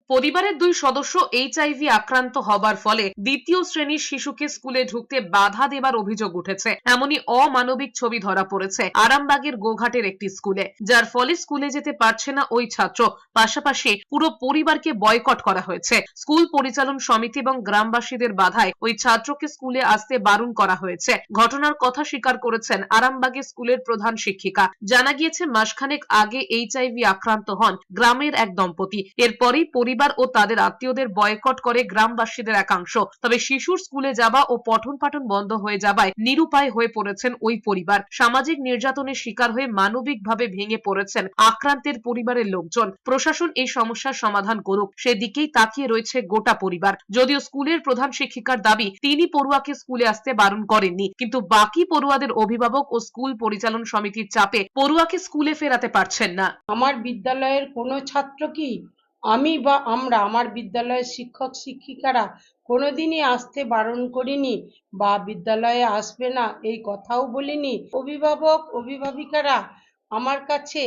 পরিবারের দুই সদস্য এইচআইভি আক্রান্ত হবার ফলে দ্বিতীয় শ্রেণীর শিশুকে স্কুলে ঢুকতে বাধা দেবার অভিযোগ উঠেছে। এমনই অমানবিক ছবি ধরা পড়েছে আরামবাগের গোঘাটের একটি স্কুলে, যার ফলে স্কুলে যেতে পারছে না ওই ছাত্র। পাশাপাশি পুরো পরিবারকে বয়কট করা হয়েছে। স্কুল পরিচালন সমিতি এবং গ্রামবাসীদের বাধায় ওই ছাত্রকে স্কুলে আসতে বারণ করা হয়েছে। ঘটনার কথা স্বীকার করেছেন আরামবাগের স্কুলের প্রধান শিক্ষিকা। জানা গিয়েছে, মাসখানেক আগে এইচআইভি আক্রান্ত হন গ্রামের এক দম্পতি। এরপরই পরিবার ও তাদের আত্মীয়দের বয়কট করে গ্রামবাসীদের একাংশ। তবে শিশুর স্কুলে যাওয়া ও পঠন পাঠন বন্ধ হয়ে যাওয়ায় নিরুপায় হয়ে পড়েছেন ওই পরিবার। সামাজিক নির্যাতনের শিকার হয়ে মানবিকভাবে ভেঙে পড়েছেন আক্রান্তের পরিবারের লোকজন। প্রশাসন এই সমস্যার সমাধান করুক, সেদিকেই তাকিয়ে রয়েছে গোটা পরিবার। যদিও স্কুলের প্রধান শিক্ষিকার দাবি, তিনি পড়ুয়াকে স্কুলে আসতে বারণ করেননি, কিন্তু বাকি পড়ুয়াদের অভিভাবক ও স্কুল পরিচালন সমিতির চাপে পড়ুয়াকে স্কুলে ফেরাতে পারছেন না। আমার বিদ্যালয়ের কোনো ছাত্র কি আমার বিদ্যালয়ের শিক্ষক শিক্ষিকারা কোনোদিনই আসতে বারণ করিনি বা বিদ্যালয়ে আসবে না এই কথাও বলিনি। অভিভাবক অভিভাবিকারা আমার কাছে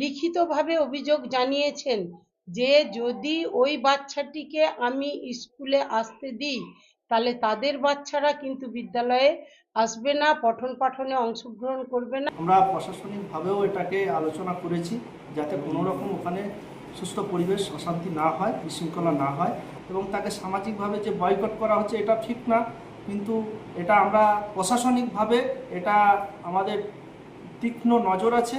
লিখিতভাবে অভিযোগ জানিয়েছেন যে যদি ওই বাচ্চাটিকে আমি স্কুলে আসতে দিই তাহলে তাদের বাচ্চারা কিন্তু বিদ্যালয়ে আসবে না, পঠন পাঠনে অংশগ্রহণ করবে না। আমরা প্রশাসনিকভাবেও এটাকে আলোচনা করেছি যাতে কোনো রকম ওখানে সুষ্ঠু পরিবেশ, অশান্তি না হয়, বিশৃঙ্খলা না হয়, এবং তাকে সামাজিকভাবে যে বয়কট করা হচ্ছে এটা ঠিক না। কিন্তু এটা আমরা প্রশাসনিকভাবে এটা আমাদের তীক্ষ্ণ নজর আছে।